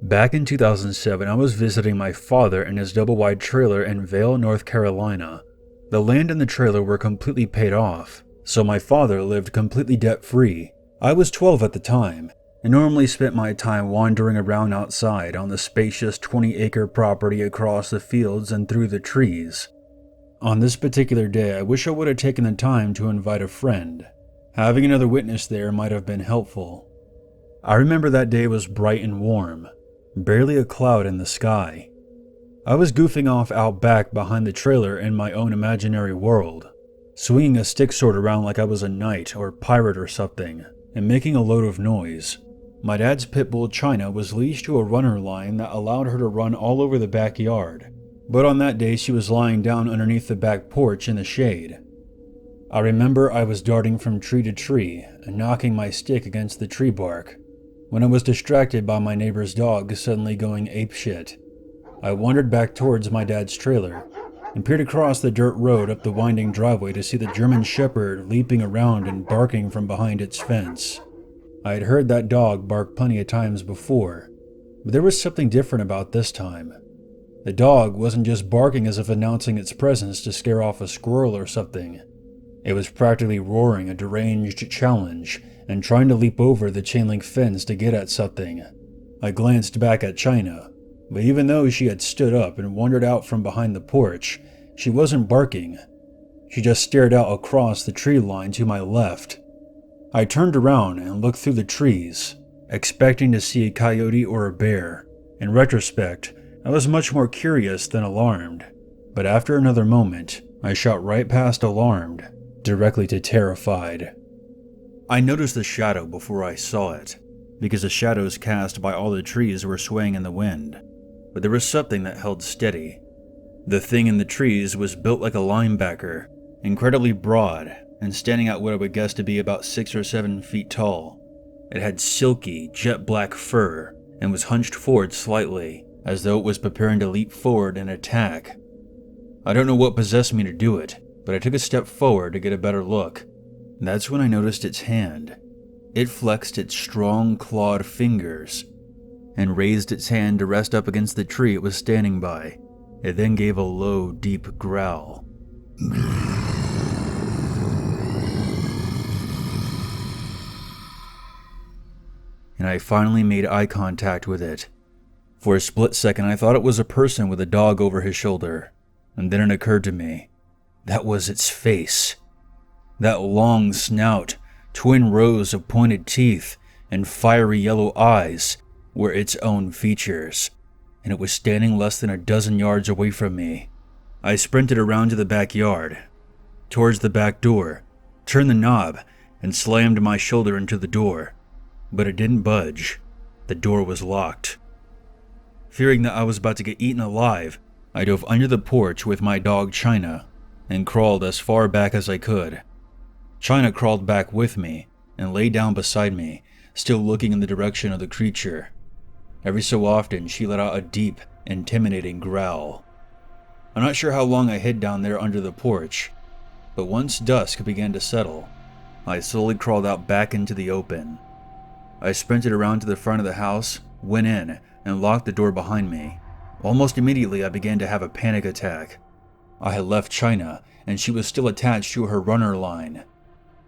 Back in 2007, I was visiting my father in his double-wide trailer in Vail, North Carolina. The land and the trailer were completely paid off, so my father lived completely debt-free. I was 12 at the time, and normally spent my time wandering around outside on the spacious 20-acre property across the fields and through the trees. On this particular day, I wish I would have taken the time to invite a friend. Having another witness there might have been helpful. I remember that day was bright and warm. Barely a cloud in the sky. I was goofing off out back behind the trailer in my own imaginary world, swinging a stick sword around like I was a knight or pirate or something, and making a load of noise. My dad's pit bull China was leashed to a runner line that allowed her to run all over the backyard, but on that day she was lying down underneath the back porch in the shade. I remember I was darting from tree to tree and knocking my stick against the tree bark, when I was distracted by my neighbor's dog suddenly going apeshit. I wandered back towards my dad's trailer and peered across the dirt road up the winding driveway to see the German Shepherd leaping around and barking from behind its fence. I had heard that dog bark plenty of times before, but there was something different about this time. The dog wasn't just barking as if announcing its presence to scare off a squirrel or something. It was practically roaring a deranged challenge and trying to leap over the chain-link fence to get at something. I glanced back at China, but even though she had stood up and wandered out from behind the porch, she wasn't barking. She just stared out across the tree line to my left. I turned around and looked through the trees, expecting to see a coyote or a bear. In retrospect, I was much more curious than alarmed, but after another moment, I shot right past alarmed, directly to terrified. I noticed the shadow before I saw it, because the shadows cast by all the trees were swaying in the wind, but there was something that held steady. The thing in the trees was built like a linebacker, incredibly broad, and standing out what I would guess to be about 6 or 7 feet tall. It had silky, jet black fur, and was hunched forward slightly, as though it was preparing to leap forward and attack. I don't know what possessed me to do it, but I took a step forward to get a better look. That's when I noticed its hand. It flexed its strong, clawed fingers and raised its hand to rest up against the tree it was standing by. It then gave a low, deep growl. And I finally made eye contact with it. For a split second, I thought it was a person with a dog over his shoulder, and then it occurred to me. That was its face. That long snout, twin rows of pointed teeth, and fiery yellow eyes were its own features, and it was standing less than a dozen yards away from me. I sprinted around to the backyard, towards the back door, turned the knob, and slammed my shoulder into the door, but it didn't budge. The door was locked. Fearing that I was about to get eaten alive, I dove under the porch with my dog China and crawled as far back as I could. China crawled back with me and lay down beside me, still looking in the direction of the creature. Every so often, she let out a deep, intimidating growl. I'm not sure how long I hid down there under the porch, but once dusk began to settle, I slowly crawled out back into the open. I sprinted around to the front of the house, went in, and locked the door behind me. Almost immediately, I began to have a panic attack. I had left China, and she was still attached to her runner line.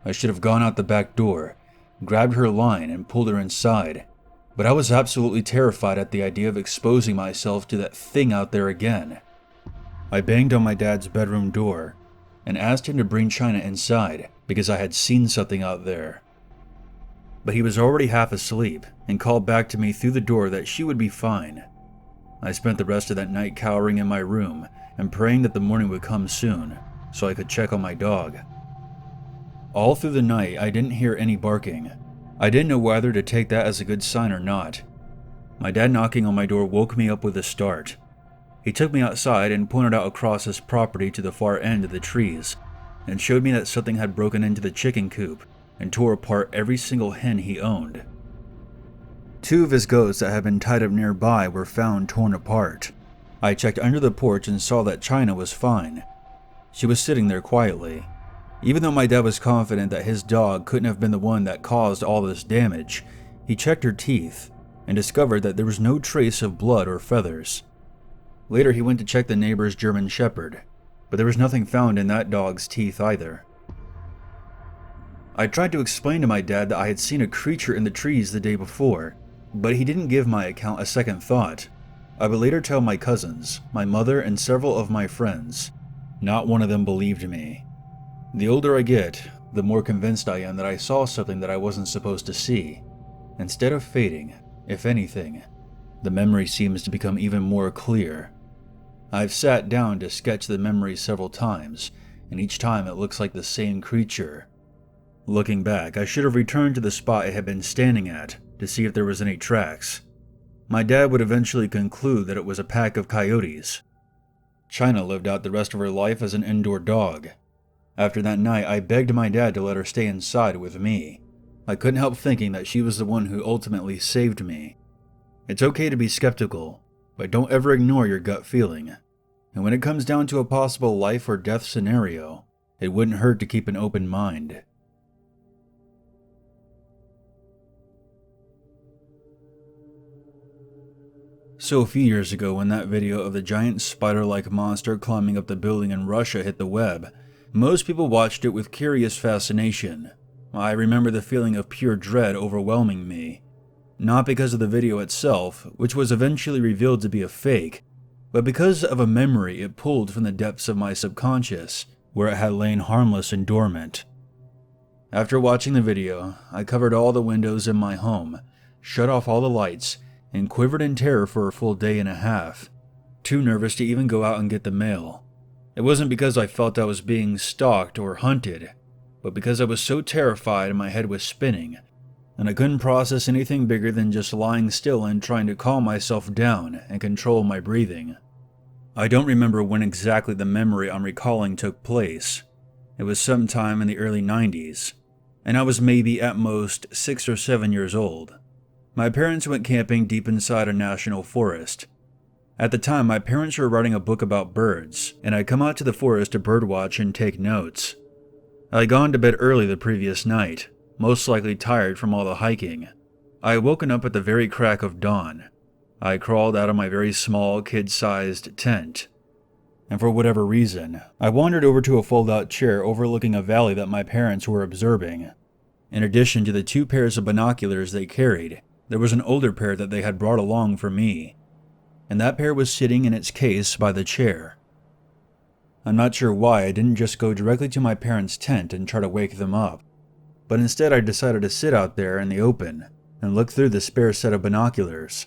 I should have gone out the back door, grabbed her line, and pulled her inside, but I was absolutely terrified at the idea of exposing myself to that thing out there again. I banged on my dad's bedroom door and asked him to bring China inside because I had seen something out there. But he was already half asleep and called back to me through the door that she would be fine. I spent the rest of that night cowering in my room and praying that the morning would come soon so I could check on my dog. All through the night, I didn't hear any barking. I didn't know whether to take that as a good sign or not. My dad knocking on my door woke me up with a start. He took me outside and pointed out across his property to the far end of the trees, and showed me that something had broken into the chicken coop and tore apart every single hen he owned. 2 of his goats that had been tied up nearby were found torn apart. I checked under the porch and saw that China was fine. She was sitting there quietly. Even though my dad was confident that his dog couldn't have been the one that caused all this damage, he checked her teeth and discovered that there was no trace of blood or feathers. Later, he went to check the neighbor's German Shepherd, but there was nothing found in that dog's teeth either. I tried to explain to my dad that I had seen a creature in the trees the day before, but he didn't give my account a second thought. I would later tell my cousins, my mother, and several of my friends. Not one of them believed me. The older I get, the more convinced I am that I saw something that I wasn't supposed to see. Instead of fading, if anything, the memory seems to become even more clear. I've sat down to sketch the memory several times, and each time it looks like the same creature. Looking back, I should have returned to the spot I had been standing at to see if there was any tracks. My dad would eventually conclude that it was a pack of coyotes. China lived out the rest of her life as an indoor dog. After that night, I begged my dad to let her stay inside with me. I couldn't help thinking that she was the one who ultimately saved me. It's okay to be skeptical, but don't ever ignore your gut feeling. And when it comes down to a possible life or death scenario, it wouldn't hurt to keep an open mind. So a few years ago, when that video of the giant spider-like monster climbing up the building in Russia hit the web, most people watched it with curious fascination. I remember the feeling of pure dread overwhelming me. Not because of the video itself, which was eventually revealed to be a fake, but because of a memory it pulled from the depths of my subconscious, where it had lain harmless and dormant. After watching the video, I covered all the windows in my home, shut off all the lights, and quivered in terror for a full day and a half, too nervous to even go out and get the mail. It wasn't because I felt I was being stalked or hunted, but because I was so terrified and my head was spinning, and I couldn't process anything bigger than just lying still and trying to calm myself down and control my breathing. I don't remember when exactly the memory I'm recalling took place. It was sometime in the early 90s, and I was maybe at most 6 or 7 years old. My parents went camping deep inside a national forest. At the time, my parents were writing a book about birds, and I'd come out to the forest to birdwatch and take notes. I'd gone to bed early the previous night, most likely tired from all the hiking. I had woken up at the very crack of dawn. I crawled out of my very small, kid-sized tent. And for whatever reason, I wandered over to a fold-out chair overlooking a valley that my parents were observing. In addition to the 2 pairs of binoculars they carried, there was an older pair that they had brought along for me, and that pair was sitting in its case by the chair. I'm not sure why I didn't just go directly to my parents' tent and try to wake them up, but instead I decided to sit out there in the open and look through the spare set of binoculars.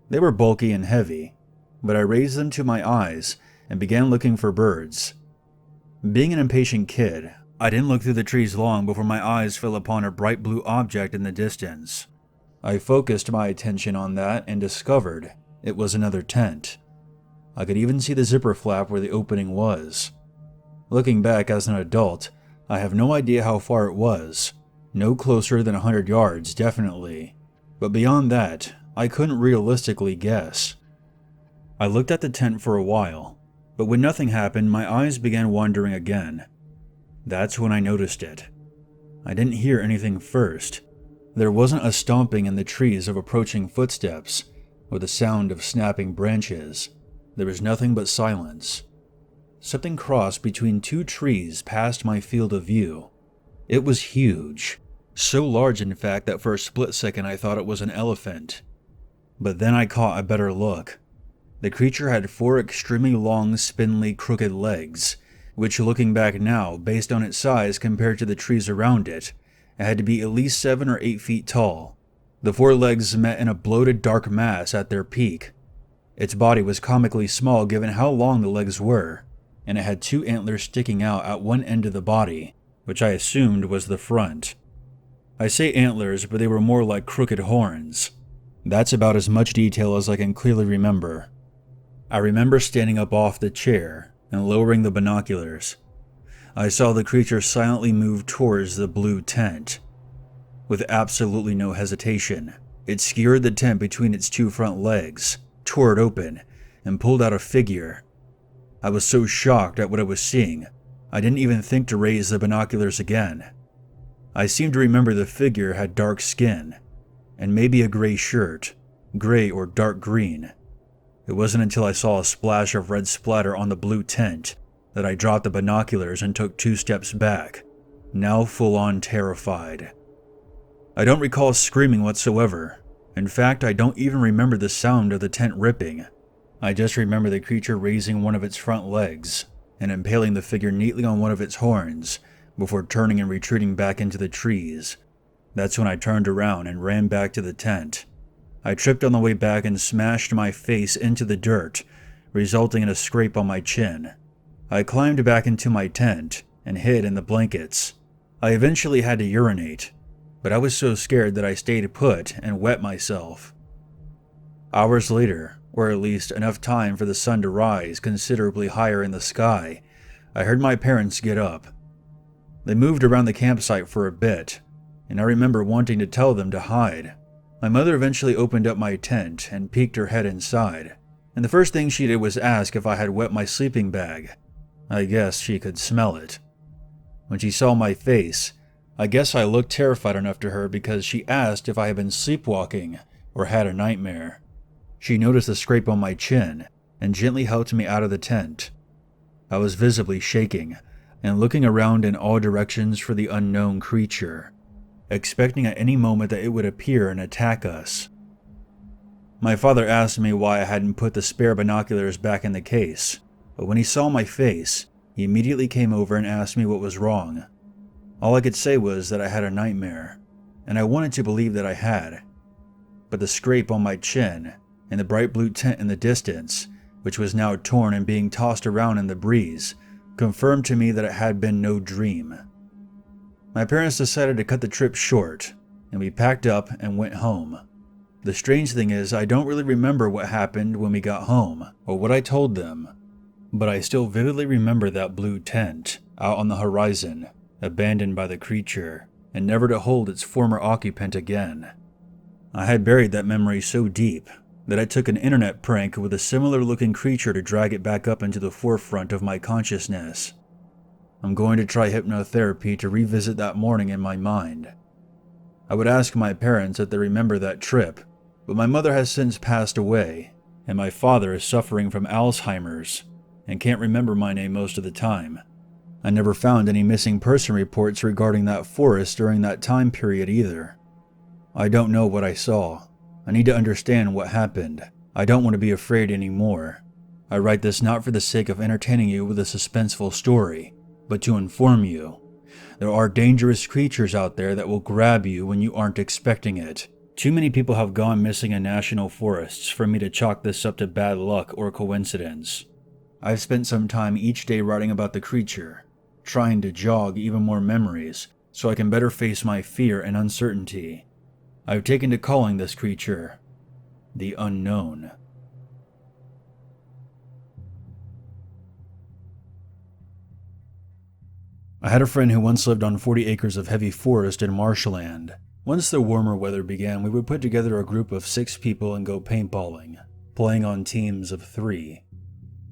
They were bulky and heavy, but I raised them to my eyes and began looking for birds. Being an impatient kid, I didn't look through the trees long before my eyes fell upon a bright blue object in the distance. I focused my attention on that and discovered it was another tent. I could even see the zipper flap where the opening was. Looking back as an adult, I have no idea how far it was. No closer than 100 yards, definitely. But beyond that, I couldn't realistically guess. I looked at the tent for a while, but when nothing happened, my eyes began wandering again. That's when I noticed it. I didn't hear anything first. There wasn't a stomping in the trees of approaching footsteps, or the sound of snapping branches. There was nothing but silence. Something crossed between 2 trees past my field of view. It was huge. So large, in fact, that for a split second I thought it was an elephant. But then I caught a better look. The creature had 4 extremely long, spindly, crooked legs, which, looking back now, based on its size compared to the trees around it, had to be at least 7 or 8 feet tall. The 4 legs met in a bloated dark mass at their peak. Its body was comically small given how long the legs were, and it had 2 antlers sticking out at one end of the body, which I assumed was the front. I say antlers, but they were more like crooked horns. That's about as much detail as I can clearly remember. I remember standing up off the chair and lowering the binoculars. I saw the creature silently move towards the blue tent. With absolutely no hesitation, it skewered the tent between its 2 front legs, tore it open, and pulled out a figure. I was so shocked at what I was seeing, I didn't even think to raise the binoculars again. I seem to remember the figure had dark skin. and maybe a gray shirt, gray or dark green. It wasn't until I saw a splash of red splatter on the blue tent that I dropped the binoculars and took 2 steps back, now full-on terrified. I don't recall screaming whatsoever. In fact, I don't even remember the sound of the tent ripping. I just remember the creature raising one of its front legs and impaling the figure neatly on one of its horns before turning and retreating back into the trees. That's when I turned around and ran back to the tent. I tripped on the way back and smashed my face into the dirt, resulting in a scrape on my chin. I climbed back into my tent and hid in the blankets. I eventually had to urinate, but I was so scared that I stayed put and wet myself. Hours later, or at least enough time for the sun to rise considerably higher in the sky, I heard my parents get up. They moved around the campsite for a bit, and I remember wanting to tell them to hide. My mother eventually opened up my tent and peeked her head inside, and the first thing she did was ask if I had wet my sleeping bag. I guess she could smell it. When she saw my face, I guess I looked terrified enough to her because she asked if I had been sleepwalking or had a nightmare. She noticed the scrape on my chin and gently helped me out of the tent. I was visibly shaking and looking around in all directions for the unknown creature, expecting at any moment that it would appear and attack us. My father asked me why I hadn't put the spare binoculars back in the case, but when he saw my face, he immediately came over and asked me what was wrong. All I could say was that I had a nightmare, and I wanted to believe that I had. But the scrape on my chin and the bright blue tent in the distance, which was now torn and being tossed around in the breeze, confirmed to me that it had been no dream. My parents decided to cut the trip short, and we packed up and went home. The strange thing is, I don't really remember what happened when we got home, or what I told them, but I still vividly remember that blue tent out on the horizon, abandoned by the creature, and never to hold its former occupant again. I had buried that memory so deep that I took an internet prank with a similar-looking creature to drag it back up into the forefront of my consciousness. I'm going to try hypnotherapy to revisit that morning in my mind. I would ask my parents if they remember that trip, but my mother has since passed away, and my father is suffering from Alzheimer's and can't remember my name most of the time. I never found any missing person reports regarding that forest during that time period either. I don't know what I saw. I need to understand what happened. I don't want to be afraid anymore. I write this not for the sake of entertaining you with a suspenseful story, but to inform you. There are dangerous creatures out there that will grab you when you aren't expecting it. Too many people have gone missing in national forests for me to chalk this up to bad luck or coincidence. I've spent some time each day writing about the creature, trying to jog even more memories so I can better face my fear and uncertainty. I've taken to calling this creature the Unknown. I had a friend who once lived on 40 acres of heavy forest in marshland. Once the warmer weather began, we would put together a group of 6 people and go paintballing, playing on teams of 3.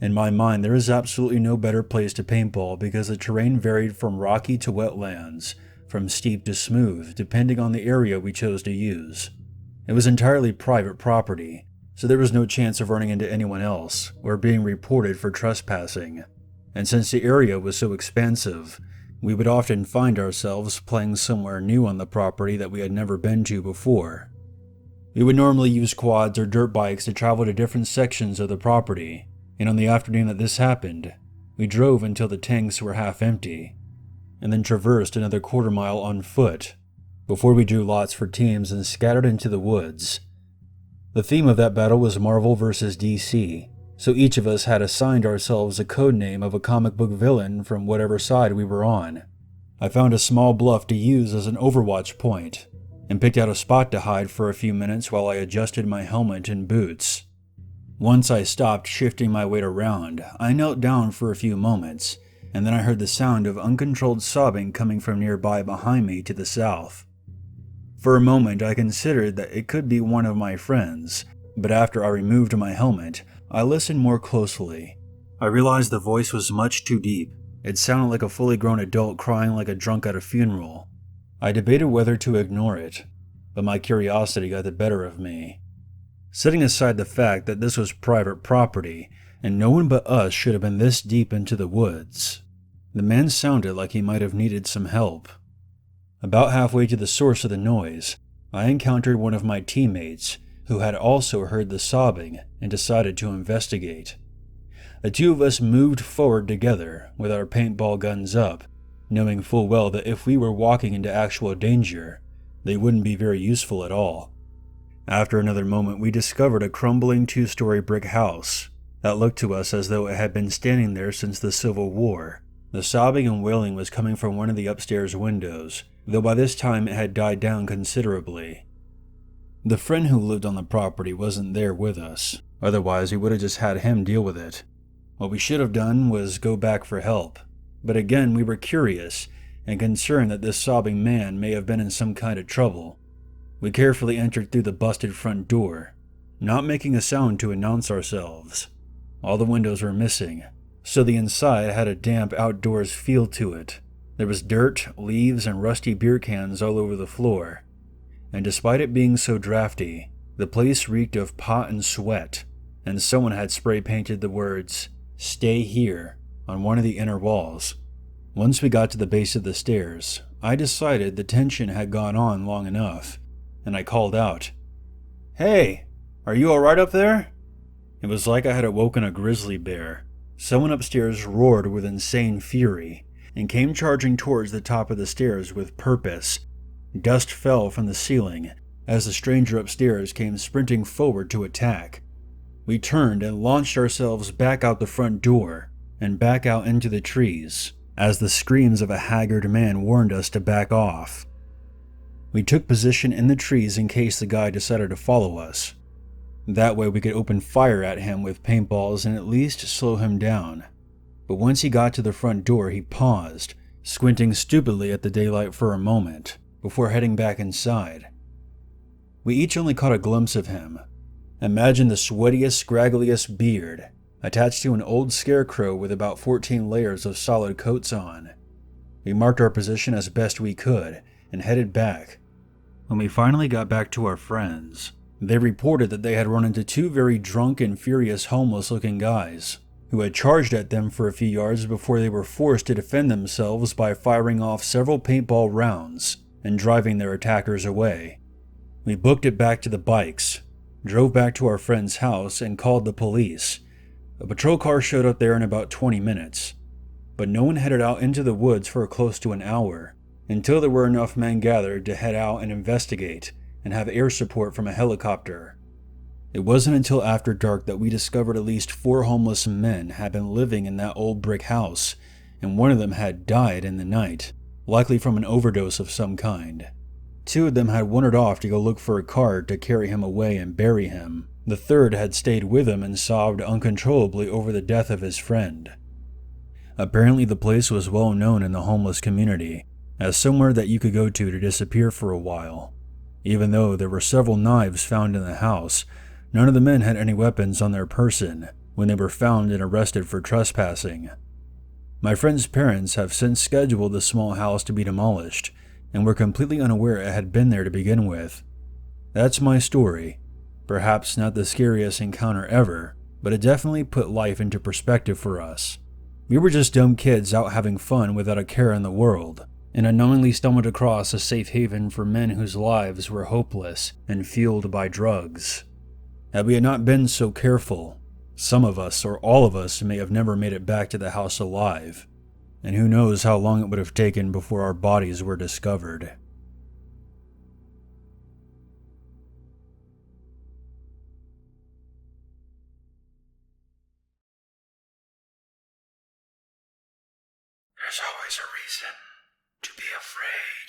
In my mind, there is absolutely no better place to paintball because the terrain varied from rocky to wetlands, from steep to smooth, depending on the area we chose to use. It was entirely private property, so there was no chance of running into anyone else or being reported for trespassing. And since the area was so expansive, we would often find ourselves playing somewhere new on the property that we had never been to before. We would normally use quads or dirt bikes to travel to different sections of the property, and on the afternoon that this happened, we drove until the tanks were half empty, and then traversed another quarter-mile on foot, before we drew lots for teams and scattered into the woods. The theme of that battle was Marvel vs. DC, so each of us had assigned ourselves a code name of a comic book villain from whatever side we were on. I found a small bluff to use as an overwatch point, and picked out a spot to hide for a few minutes while I adjusted my helmet and boots. Once I stopped shifting my weight around, I knelt down for a few moments, and then I heard the sound of uncontrolled sobbing coming from nearby behind me to the south. For a moment I considered that it could be one of my friends, but after I removed my helmet, I listened more closely. I realized the voice was much too deep. It sounded like a fully grown adult crying like a drunk at a funeral. I debated whether to ignore it, but my curiosity got the better of me. Setting aside the fact that this was private property and no one but us should have been this deep into the woods, the man sounded like he might have needed some help. About halfway to the source of the noise, I encountered one of my teammates who had also heard the sobbing and decided to investigate. The two of us moved forward together with our paintball guns up, knowing full well that if we were walking into actual danger, they wouldn't be very useful at all. After another moment, we discovered a crumbling 2-story brick house that looked to us as though it had been standing there since the Civil War. The sobbing and wailing was coming from one of the upstairs windows, though by this time it had died down considerably. The friend who lived on the property wasn't there with us, otherwise we would have just had him deal with it. What we should have done was go back for help, but again we were curious and concerned that this sobbing man may have been in some kind of trouble. We carefully entered through the busted front door, not making a sound to announce ourselves. All the windows were missing, so the inside had a damp outdoors feel to it. There was dirt, leaves, and rusty beer cans all over the floor, and despite it being so drafty, the place reeked of pot and sweat, and someone had spray painted the words, "Stay here," on one of the inner walls. Once we got to the base of the stairs, I decided the tension had gone on long enough, and I called out, "Hey, are you alright up there?" It was like I had awoken a grizzly bear. Someone upstairs roared with insane fury and came charging towards the top of the stairs with purpose. Dust fell from the ceiling as the stranger upstairs came sprinting forward to attack. We turned and launched ourselves back out the front door and back out into the trees as the screams of a haggard man warned us to back off. We took position in the trees in case the guy decided to follow us. That way we could open fire at him with paintballs and at least slow him down. But once he got to the front door, he paused, squinting stupidly at the daylight for a moment, before heading back inside. We each only caught a glimpse of him. Imagine the sweatiest, scraggliest beard, attached to an old scarecrow with about 14 layers of solid coats on. We marked our position as best we could, and headed back. When we finally got back to our friends, they reported that they had run into 2 very drunk and furious homeless-looking guys, who had charged at them for a few yards before they were forced to defend themselves by firing off several paintball rounds and driving their attackers away. We booked it back to the bikes, drove back to our friend's house, and called the police. A patrol car showed up there in about 20 minutes, but no one headed out into the woods for close to an hour, until there were enough men gathered to head out and investigate and have air support from a helicopter. It wasn't until after dark that we discovered at least 4 homeless men had been living in that old brick house, and one of them had died in the night, likely from an overdose of some kind. 2 of them had wandered off to go look for a car to carry him away and bury him. The third had stayed with him and sobbed uncontrollably over the death of his friend. Apparently the place was well known in the homeless community as somewhere that you could go to disappear for a while. Even though there were several knives found in the house, none of the men had any weapons on their person when they were found and arrested for trespassing. My friend's parents have since scheduled the small house to be demolished, and were completely unaware it had been there to begin with. That's my story. Perhaps not the scariest encounter ever, but it definitely put life into perspective for us. We were just dumb kids out having fun without a care in the world, and unknowingly stumbled across a safe haven for men whose lives were hopeless and fueled by drugs. Had we not been so careful, some of us or all of us may have never made it back to the house alive, and who knows how long it would have taken before our bodies were discovered. There's always a reason to be afraid.